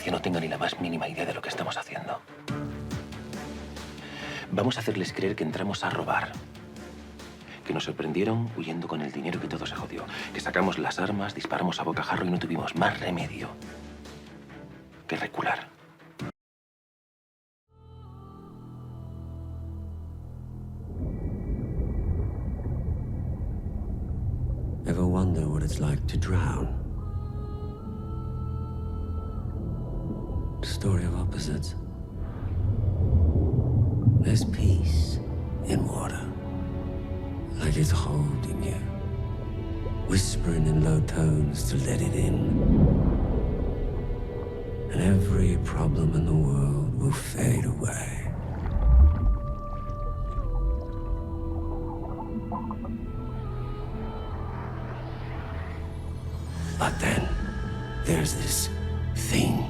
policía no tenga ni la más mínima idea de lo que estamos haciendo. Vamos a hacerles creer que entramos a robar. Que nos sorprendieron huyendo con el dinero y que todo se jodió. Que sacamos las armas, disparamos a bocajarro y no tuvimos más remedio que recular. Ever wonder what it's like to drown? Story of opposites. There's peace in water. Like it's holding you, whispering in low tones to let it in. And every problem in the world will fade away. But then, there's this thing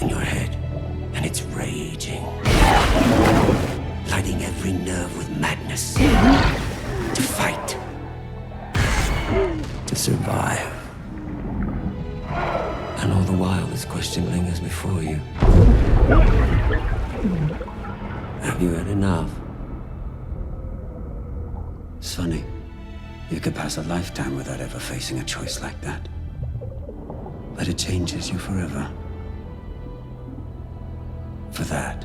in your head, and it's raging, lighting every nerve with madness. To fight. To survive. And all the while, this question lingers before you. Have you had enough? It's funny. You could pass a lifetime without ever facing a choice like that. But it changes you forever. For that,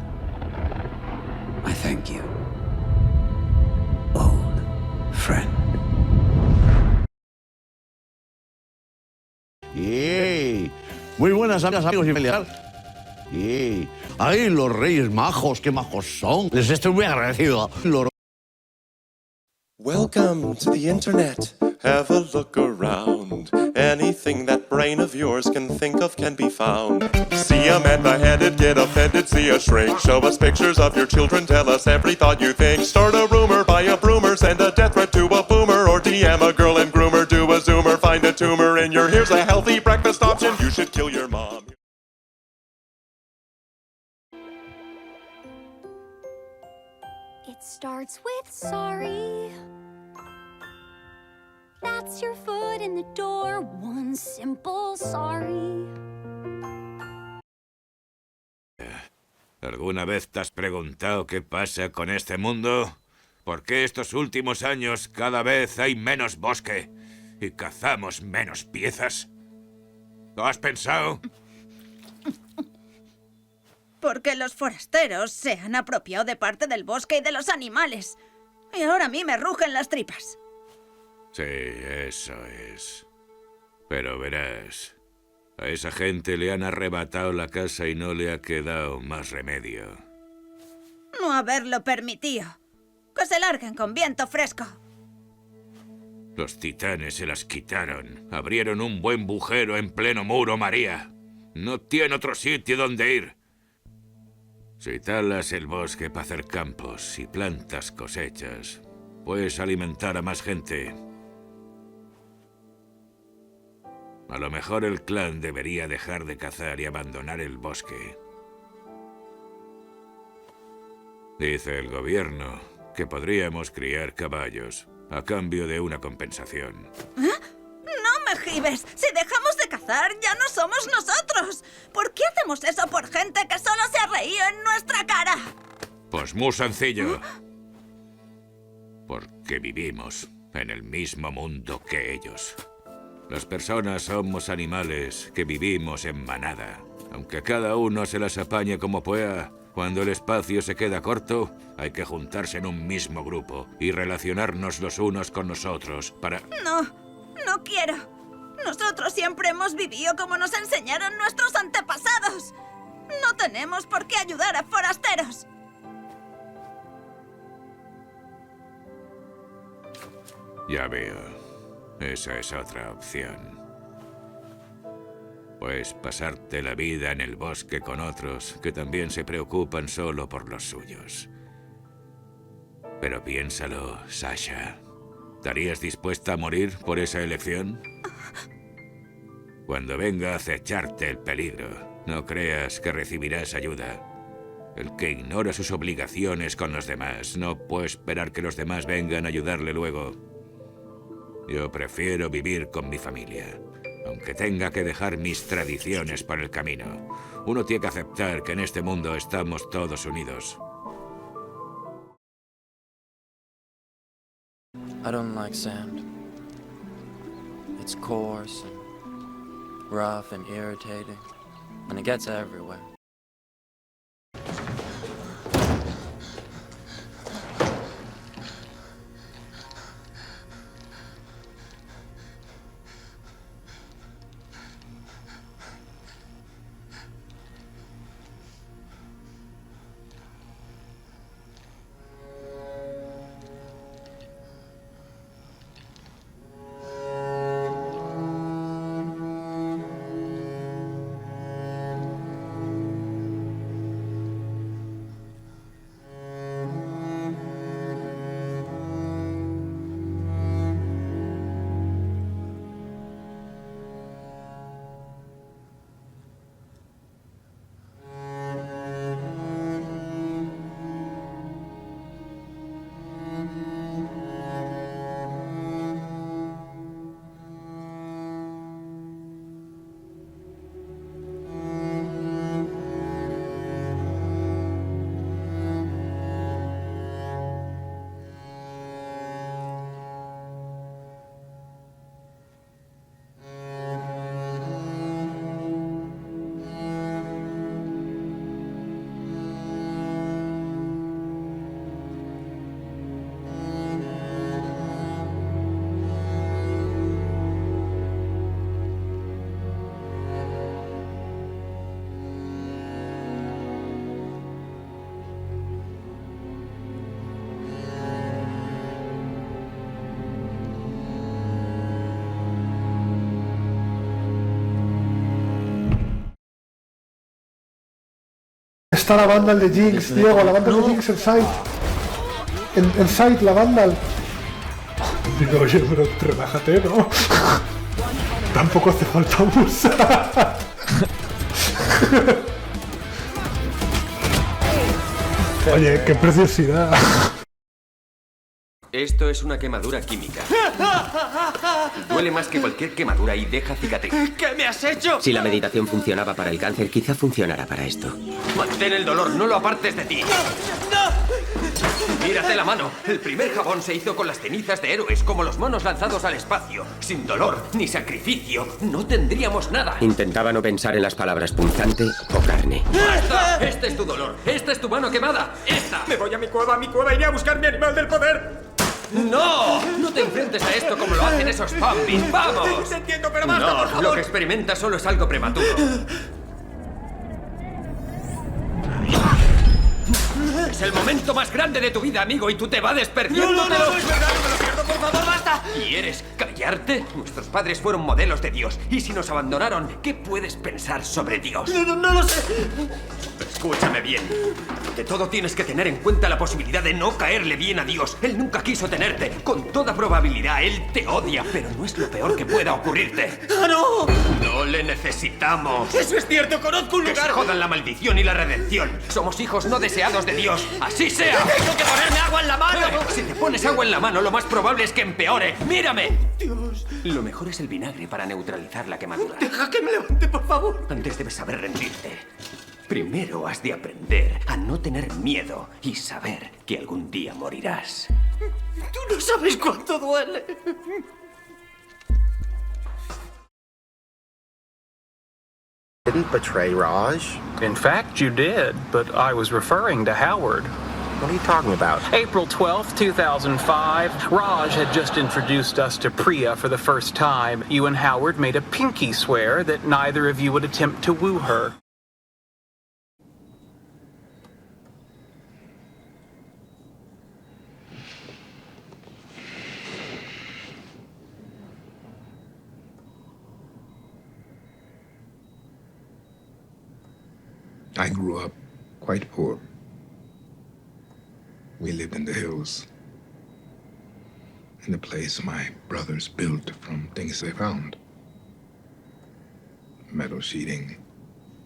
I thank you. Old friend. ¡Yey! Muy buenas amigas, amigos y familiares. ¡Yey! ¡Ay, los reyes majos! ¡Qué majos son! Les estoy muy agradecido. Welcome to the internet. Have a look around. Anything that brain of yours can think of can be found. See a man beheaded, get offended, see a shrink. Show us pictures of your children, tell us every thought you think. Start a rumor, buy a broomer, send a death threat to a boomer. Or DM a girl and groomer, do a zoomer, find a tumor in your here's a healthy breakfast option. You should kill your mom. It starts with sorry. That's your foot in the door, one simple sorry. ¿Alguna vez te has preguntado qué pasa con este mundo? ¿Por qué estos últimos años cada vez hay menos bosque y cazamos menos piezas? ¿Lo has pensado? Porque los forasteros se han apropiado de parte del bosque y de los animales. Y ahora a mí me rugen las tripas. Sí, eso es. Pero verás, a esa gente le han arrebatado la casa y no le ha quedado más remedio. No haberlo permitido. Que se larguen con viento fresco. Los titanes se las quitaron. Abrieron un buen bujero en pleno muro, María. No tiene otro sitio donde ir. Si talas el bosque para hacer campos y plantas cosechas, puedes alimentar a más gente. A lo mejor el clan debería dejar de cazar y abandonar el bosque. Dice el gobierno que podríamos criar caballos a cambio de una compensación. ¿Eh? ¡No me jibes! Si dejamos de cazar, ya no somos nosotros. ¿Por qué hacemos eso por gente que solo se ha reído en nuestra cara? Pues muy sencillo. Porque vivimos en el mismo mundo que ellos. Las personas somos animales que vivimos en manada. Aunque cada uno se las apañe como pueda, cuando el espacio se queda corto, hay que juntarse en un mismo grupo y relacionarnos los unos con los otros para... No, no quiero. Nosotros siempre hemos vivido como nos enseñaron nuestros antepasados. No tenemos por qué ayudar a forasteros. Ya veo. Esa es otra opción. Pues pasarte la vida en el bosque con otros que también se preocupan solo por los suyos. Pero piénsalo, Sasha. ¿Estarías dispuesta a morir por esa elección? Cuando venga a acecharte el peligro, no creas que recibirás ayuda. El que ignora sus obligaciones con los demás no puede esperar que los demás vengan a ayudarle luego. Yo prefiero vivir con mi familia, aunque tenga que dejar mis tradiciones por el camino. Uno tiene que aceptar que en este mundo estamos todos unidos. I don't like sand. It's coarse and rough and irritating, and it gets everywhere. Está la Vandal de Jinx, Diego, la Vandal de Jinx en Sight. En Sight, la Vandal. Digo, oye, pero relájate, ¿no? Tampoco hace falta abusar. Oye, qué preciosidad. Esto es una quemadura química. Duele más que cualquier quemadura y deja cicatriz. ¿Qué me has hecho? Si la meditación funcionaba para el cáncer, quizá funcionará para esto. Mantén el dolor, no lo apartes de ti. Mírate la mano. El primer jabón se hizo con las cenizas de héroes, como los monos lanzados al espacio. Sin dolor ni sacrificio, no tendríamos nada. Intentaba no pensar en las palabras punzante o carne. ¡Basta! Este es tu dolor. Esta es tu mano quemada. ¡Esta! Me voy a mi cueva, iré a buscar mi animal del poder. ¡No! No te enfrentes a esto como lo hacen esos zombies. ¡Vamos! Te entiendo, pero basta, por No, favor. lo que experimentas solo es algo prematuro. Es el momento más grande de tu vida, amigo, y tú te vas perdiendo. No, es verdad, no me lo pierdo, por favor, basta. ¿Quieres callarte? Nuestros padres fueron modelos de Dios, y si nos abandonaron, ¿qué puedes pensar sobre Dios? No lo sé. Escúchame bien. De todo tienes que tener en cuenta la posibilidad de no caerle bien a Dios. Él nunca quiso tenerte. Con toda probabilidad, Él te odia, pero no es lo peor que pueda ocurrirte. ¡Ah, no! No le necesitamos. Eso es cierto, conozco un Que lugar. se jodan la maldición y la redención. Somos hijos no deseados de Dios. ¡Así sea! ¡Tengo que ponerme agua en la mano! Si te pones agua en la mano, lo más probable es que empeore. ¡Mírame! Dios. Lo mejor es el vinagre para neutralizar la quemadura. Deja que me levante, por favor. Antes debes saber rendirte. Primero has de aprender a no tener miedo y saber que algún día morirás. Tú no sabes cuánto duele. Didn't betray Raj. In fact, you did, but I was referring to Howard. What are you talking about? April 12th, 2005, Raj had just introduced us to Priya for the first time. You and Howard made a pinky swear that neither of you would attempt to woo her. I grew up quite poor. We lived in the hills, in a place my brothers built from things they found. Metal sheeting,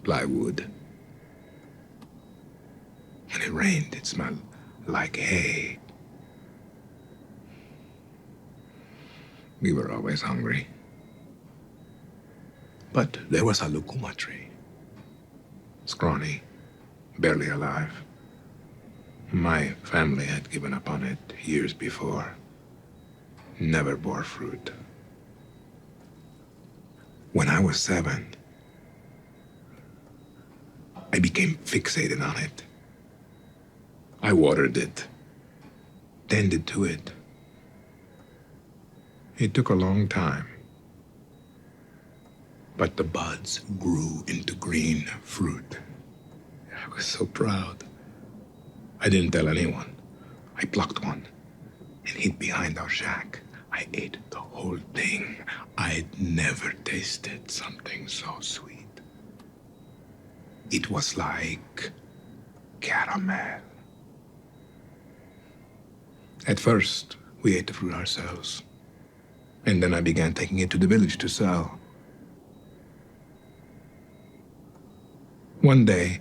plywood. When it rained, it smelled like hay. We were always hungry. But there was a lucuma tree. Scrawny, barely alive. My family had given up on it years before. Never bore fruit. When I was 7, I became fixated on it. I watered it, tended to it. It took a long time, but the buds grew into green fruit. I was so proud. I didn't tell anyone. I plucked one and hid behind our shack. I ate the whole thing. I'd never tasted something so sweet. It was like caramel. At first, we ate the fruit ourselves. And then I began taking it to the village to sell. One day,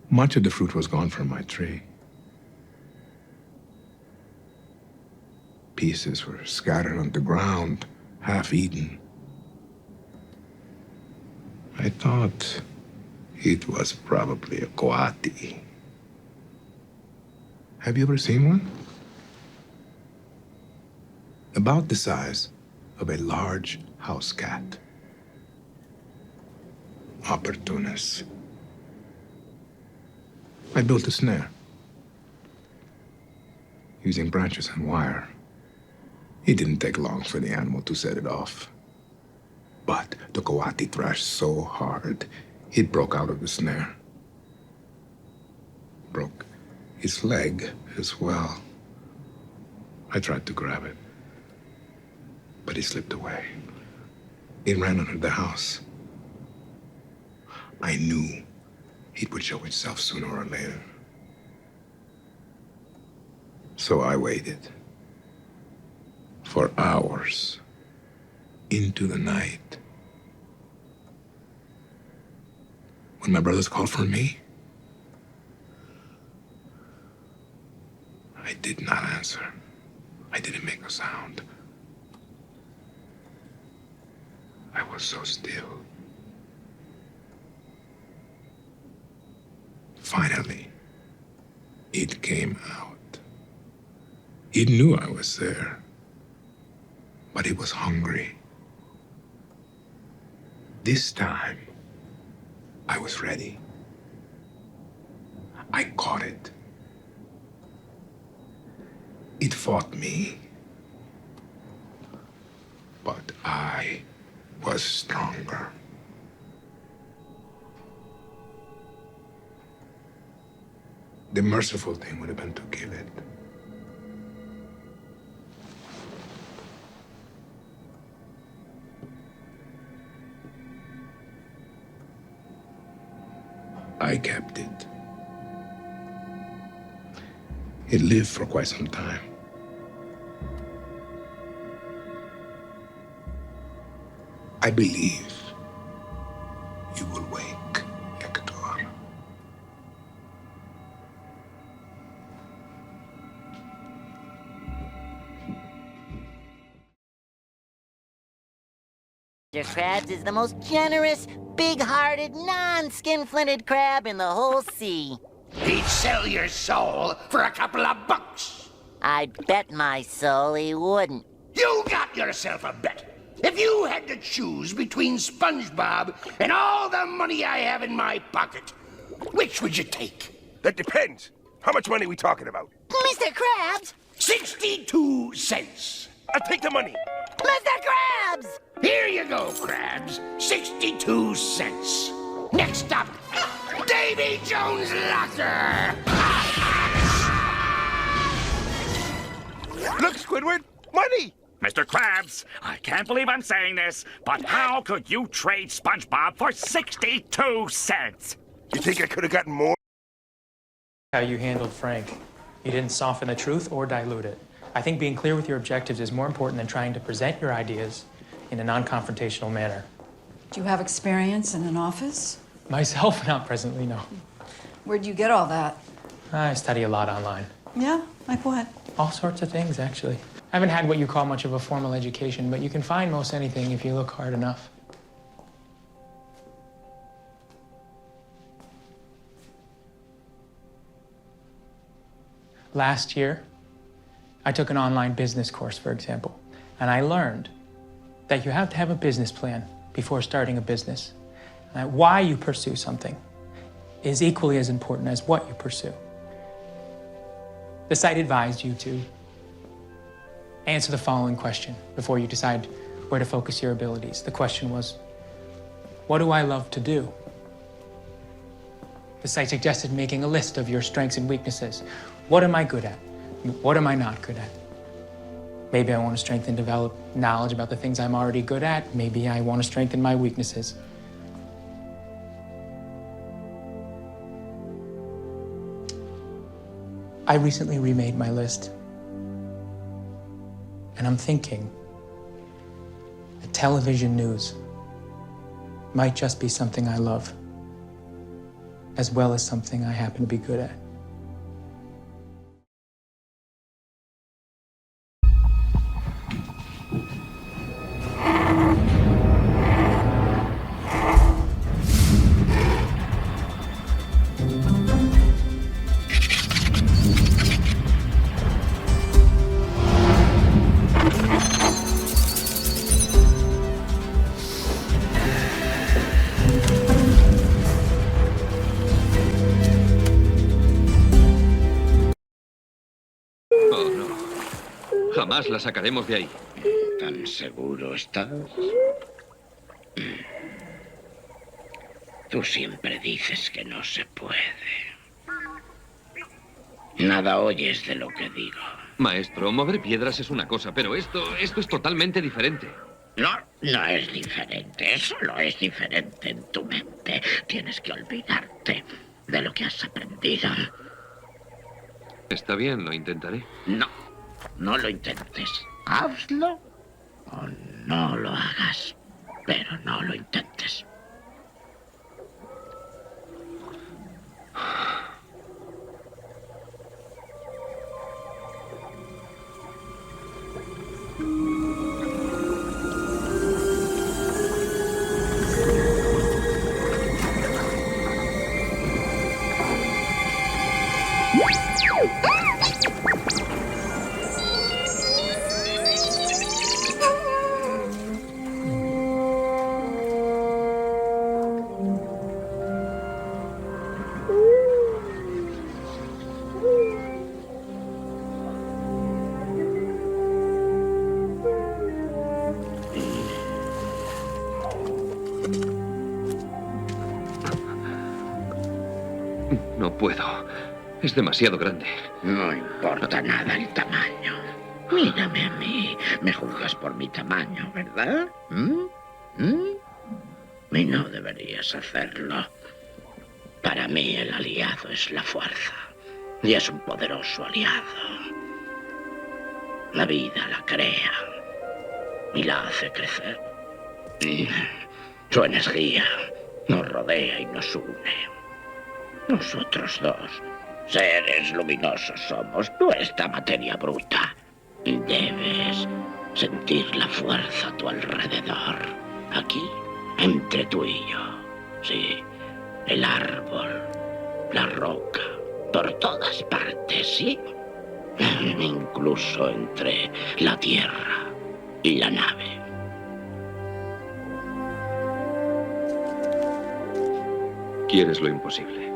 much of the fruit was gone from my tree. Pieces were scattered on the ground, half eaten. I thought it was probably a coati. Have you ever seen one? About the size of a large house cat. Opportunist. I built a snare using branches and wire. It didn't take long for the animal to set it off. But the coati thrashed so hard, it broke out of the snare. Broke its leg as well. I tried to grab it, but it slipped away. It ran under the house. I knew it would show itself sooner or later. So I waited. For hours, into the night. When my brothers called for me, I did not answer. I didn't make a sound. I was so still. Finally, it came out. It knew I was there. But it was hungry. This time, I was ready. I caught it. It fought me. But I was stronger. The merciful thing would have been to kill it. I kept it. It lived for quite some time. I believe you will wake, Hector. Mr. Krabs is the most generous, big-hearted, non-skin-flinted crab in the whole sea. He'd sell your soul for a couple of bucks. I'd bet my soul he wouldn't. You got yourself a bet. If you had to choose between SpongeBob and all the money I have in my pocket, which would you take? That depends. How much money are we talking about? Mr. Krabs! 62 cents. I'll take the money. Mr. Krabs! Here you go, Krabs. 62 cents. Next up, Davy Jones' locker. Look, Squidward, money. Mr. Krabs, I can't believe I'm saying this, but how could you trade SpongeBob for 62 cents? You think I could have gotten more? How you handled Frank. You didn't soften the truth or dilute it. I think being clear with your objectives is more important than trying to present your ideas in a non-confrontational manner. Do you have experience in an office? Myself, not presently, no. Where'd you get all that? I study a lot online. Yeah? Like what? All sorts of things, actually. I haven't had what you call much of a formal education, but you can find most anything if you look hard enough. Last year, I took an online business course, for example, and I learned that you have to have a business plan before starting a business. And that why you pursue something is equally as important as what you pursue. The site advised you to answer the following question before you decide where to focus your abilities. The question was, what do I love to do? The site suggested making a list of your strengths and weaknesses. What am I good at? What am I not good at? Maybe I want to strengthen and develop knowledge about the things I'm already good at. Maybe I want to strengthen my weaknesses. I recently remade my list. And I'm thinking that television news might just be something I love, as well as something I happen to be good at. Jamás la sacaremos de ahí. ¿Tan seguro estás? Tú siempre dices que no se puede. Nada oyes de lo que digo. Maestro, mover piedras es una cosa, pero esto es totalmente diferente. No, no es diferente. Solo es diferente en tu mente. Tienes que olvidarte de lo que has aprendido. Está bien, lo intentaré. No, no lo intentes. Hazlo o no lo hagas, pero no lo intentes. No puedo. Es demasiado grande. No importa nada el tamaño. Mírame a mí. Me juzgas por mi tamaño, ¿verdad? Y no deberías hacerlo. Para mí el aliado es la fuerza. Y es un poderoso aliado. La vida la crea y la hace crecer. Su energía nos rodea y nos une. Nosotros dos, seres luminosos somos, no esta materia bruta. Debes sentir la fuerza a tu alrededor, aquí, entre tú y yo. Sí, el árbol, la roca, por todas partes, ¿sí? Incluso entre la tierra y la nave. Quieres lo imposible.